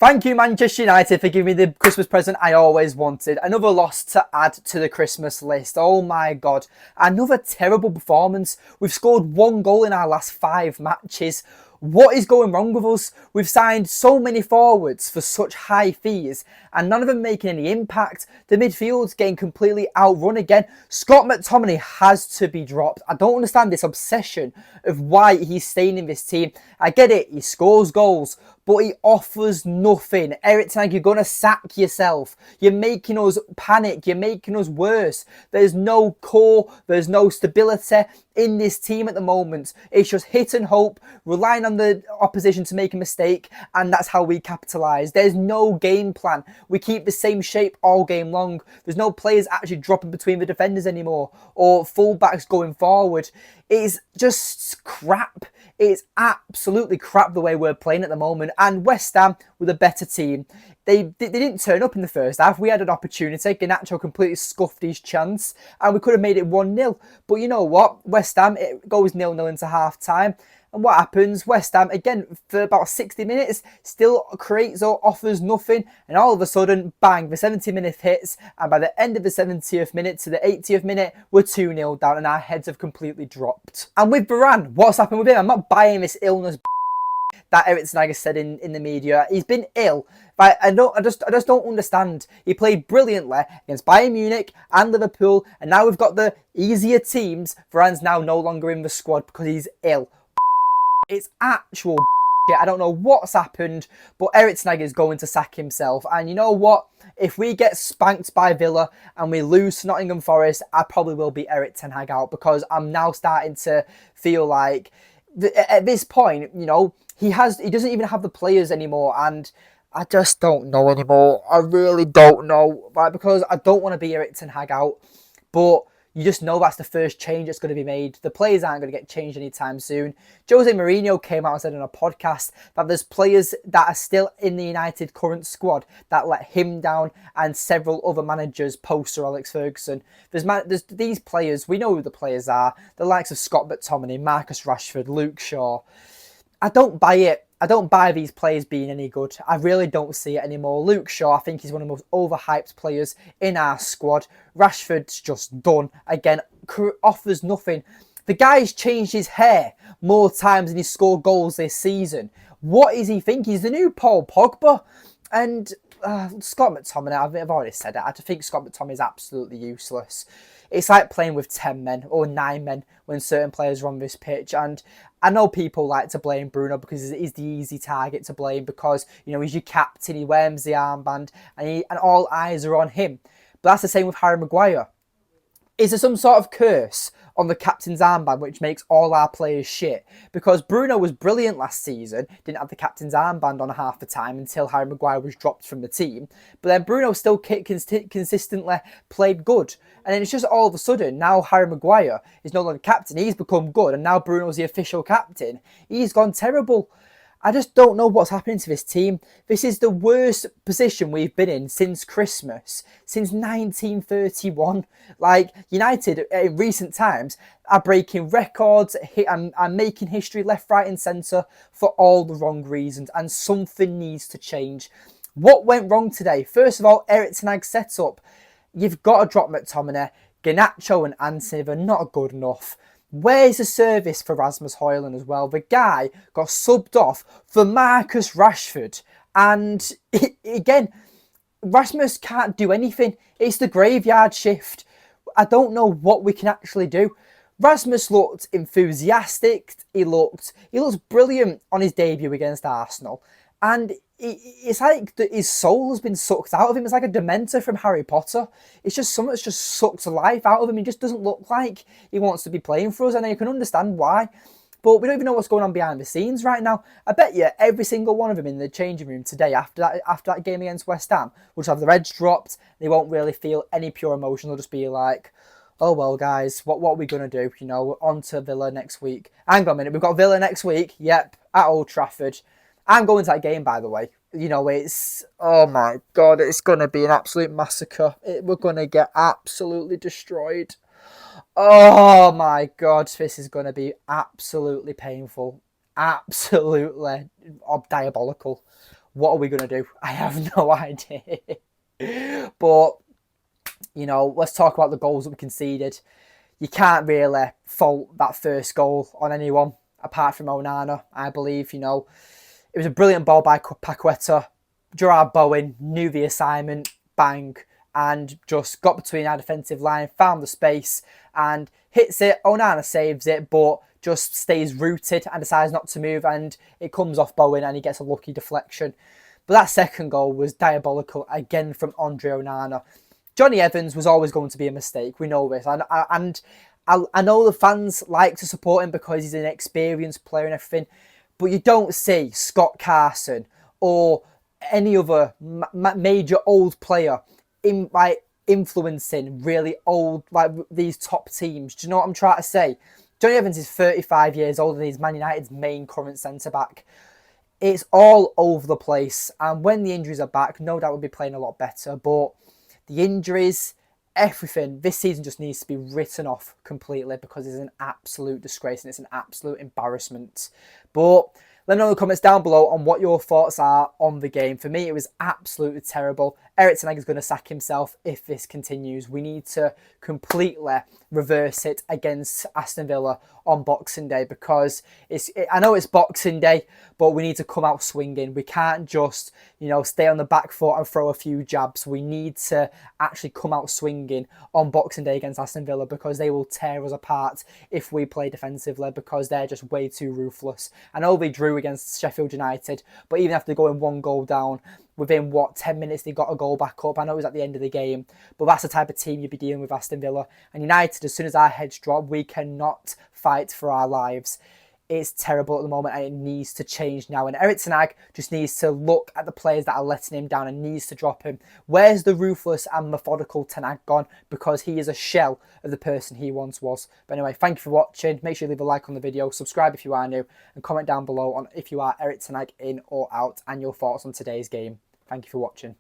Thank you, Manchester United, for giving me the Christmas present I always wanted. Another loss to add to the Christmas list. Oh my God. Another terrible performance. We've scored one goal in our last 5 matches. What is going wrong with us? We've signed so many forwards for such high fees and none of them making any impact. The midfield's getting completely outrun again. Scott McTominay has to be dropped. I don't understand this obsession of why he's staying in this team. I get it, he scores goals, but he offers nothing. Eric Ten Hag, you're going to sack yourself. You're making us panic. You're making us worse. There's no core. There's no stability in this team at the moment. It's just hit and hope, relying on the opposition to make a mistake, and that's how we capitalise. There's no game plan. We keep the same shape all game long. There's no players actually dropping between the defenders anymore, or fullbacks going forward. It's just crap. It's absolutely crap the way we're playing at the moment. And West Ham were a better team. They didn't turn up in the first half. We had an opportunity. Garnacho completely scuffed his chance and we could have made it 1-0. But you know what? West Ham, it goes 0-0 into half time. And what happens? West Ham, again, for about 60 minutes, still creates or offers nothing. And all of a sudden, bang, the 70-minute hits. And by the end of the 70th minute to the 80th minute, we're 2-0 down and our heads have completely dropped. And with Varane, what's happened with him? I'm not buying this illness that Eric Ten Hag has said in the media. He's been ill. But I just don't understand. He played brilliantly against Bayern Munich and Liverpool. And now we've got the easier teams. Varane's now no longer in the squad because he's ill. It's actual shit. I don't know what's happened, but Eric Ten Hag is going to sack himself. And you know what? If we get spanked by Villa and we lose to Nottingham Forest, I probably will be Eric Ten Hag out because I'm now starting to feel like at this point, you know, he doesn't even have the players anymore, and I just don't know anymore. I really don't know, right? Because I don't want to be Eric Ten Hag out, but you just know that's the first change that's going to be made. The players aren't going to get changed anytime soon. Jose Mourinho came out and said on a podcast that there's players that are still in the United current squad that let him down and several other managers post Sir Alex Ferguson. There's these players, we know who the players are, the likes of Scott McTominay, Marcus Rashford, Luke Shaw. I don't buy it. I don't buy these players being any good. I really don't see it anymore. Luke Shaw, I think he's one of the most overhyped players in our squad. Rashford's just done. Again, offers nothing. The guy's changed his hair more times than he's scored goals this season. What is he thinking? He's the new Paul Pogba. And Scott McTominay, I've already said it. I think Scott McTominay is absolutely useless. It's like playing with 10 men or 9 men when certain players are on this pitch. And I know people like to blame Bruno because he's the easy target to blame because, you know, he's your captain, he wears the armband and all eyes are on him. But that's the same with Harry Maguire. Is there some sort of curse on the captain's armband which makes all our players shit? Because Bruno was brilliant last season, didn't have the captain's armband on half the time until Harry Maguire was dropped from the team. But then Bruno still consistently played good. And then it's just all of a sudden, now Harry Maguire is no longer captain, he's become good, and now Bruno's the official captain. He's gone terrible. I just don't know what's happening to this team. This is the worst position we've been in since Christmas, since 1931. Like, United in recent times are breaking records and making history left, right and centre for all the wrong reasons, and something needs to change. What went wrong today? First of all, Eric Ten Hag set up. You've got to drop McTominay. Garnacho and Anthony are not good enough. Where's the service for Rasmus Højlund as well? The guy got subbed off for Marcus Rashford. And again, Rasmus can't do anything. It's the graveyard shift. I don't know what we can actually do. Rasmus looked enthusiastic. He looked brilliant on his debut against Arsenal. And it's like his soul has been sucked out of him. It's like a dementor from Harry Potter. It's just something that's just sucked life out of him. He just doesn't look like he wants to be playing for us, and you can understand why. But we don't even know what's going on behind the scenes right now. I bet you every single one of them in the changing room today after that game against West Ham will just have their heads dropped. They won't really feel any pure emotion. They'll just be like, oh well guys, what are we going to do? You know, we're on to Villa next week. Hang on a minute, we've got Villa next week. Yep, at Old Trafford. I'm going to that game, by the way. You know, oh my God, it's going to be an absolute massacre. We're going to get absolutely destroyed. Oh my God, this is going to be absolutely painful. Absolutely diabolical. What are we going to do? I have no idea. But, you know, let's talk about the goals that we conceded. You can't really fault that first goal on anyone apart from Onana, I believe. You know, it was a brilliant ball by Paqueta. Gerard Bowen knew the assignment, bang, and just got between our defensive line, found the space and hits it. Onana saves it, but just stays rooted and decides not to move, and it comes off Bowen and he gets a lucky deflection. But that second goal was diabolical again from Andre Onana. Johnny Evans was always going to be a mistake. We know this. And I know the fans like to support him because he's an experienced player and everything. But you don't see Scott Carson or any other major old player influencing really old, like these top teams. Do you know what I'm trying to say? Johnny Evans is 35 years old and he's Man United's main current centre-back. It's all over the place. And when the injuries are back, no doubt we'll be playing a lot better. But the injuries, everything, this season just needs to be written off completely because it's an absolute disgrace and it's an absolute embarrassment. But let me know in the comments down below on what your thoughts are on the game. For me, it was absolutely terrible. Eric Ten Hag is going to sack himself if this continues. We need to completely reverse it against Aston Villa on Boxing Day because I know it's Boxing Day, but we need to come out swinging. We can't just, you know, stay on the back foot and throw a few jabs. We need to actually come out swinging on Boxing Day against Aston Villa because they will tear us apart if we play defensively because they're just way too ruthless. I know they drew against Sheffield United, but even after going 1 goal down, within 10 minutes they got a goal back up. I know it was at the end of the game, but that's the type of team you'd be dealing with, Aston Villa. And United, as soon as our heads drop, we cannot fight for our lives. It's terrible at the moment and it needs to change now. And Eric Ten Hag just needs to look at the players that are letting him down and needs to drop him. Where's the ruthless and methodical Ten Hag gone? Because he is a shell of the person he once was. But anyway, thank you for watching. Make sure you leave a like on the video, subscribe if you are new, and comment down below on if you are Eric Ten Hag in or out and your thoughts on today's game. Thank you for watching.